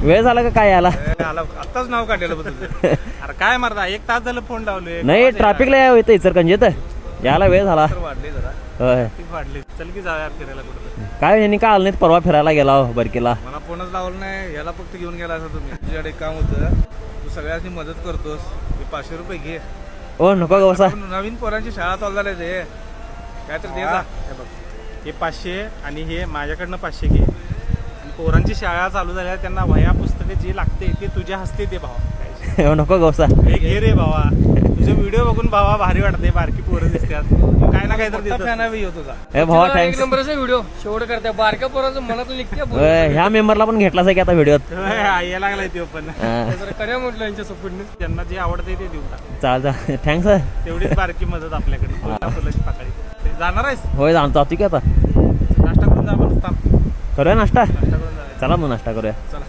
वेळ झाला का काय याला? आताच नाव काढलेलं बघ. अरे काय मारता 1 तास झालं फोन लावलोय. नाही ट्रॅफिकला येतं इचलकरंजीत याला वेळ झाला. वाढले जरा होय वाढले. चल की जाऊया फिरायला कुठं. काय यांनी काय आलं नाहीत परवा फिरायला गेला बरकीला. मला फोनच लावलं नाही. याला फक्त घेऊन गेला असं तुम्ही. तुझ्याकडे एक काम होतं. तू सगळ्यांनी मदत करतोस. 500 रुपये घे. ओ नको गवसा. नवीन पोरांची शाळा चालू झाली ते काय तर दे जा. हे 500 आणि हे माझ्याकडनं 500 घे. आणि पोरांची शाळा चालू झाल्या त्यांना वह्या पुस्तके जे लागते ते तुझ्या हस्ते दे भावा. नको गवसा. हे घे रे भावा. तुझे व्हिडिओ बघून भावा भारी वाटते. बारकी पोरं दिसतात. काय ना काय तर तुझा. हे भावा थँक्स. नंबरचा व्हिडिओ शेवट करते बारक्या पोराचं मनातून निघते. ह्या मेंबरला पण घेतलाच आहे की आता व्हिडिओत. यायला लागलाय ते पण. कऱ्या म्हटलं यांच्या सपोर्टने. त्यांना जे आवडते ते देऊन टाक. चालतं थँक्स. तेवढीच बारकी मदत आपल्याकडे. फुलाची पाकळी. जाणार आहेस? होय जातो की आता. नाश्ता करून जा. आपण करूया नाश्ता. नाश्ता करून जा. चला मग नाश्ता करूया. चला.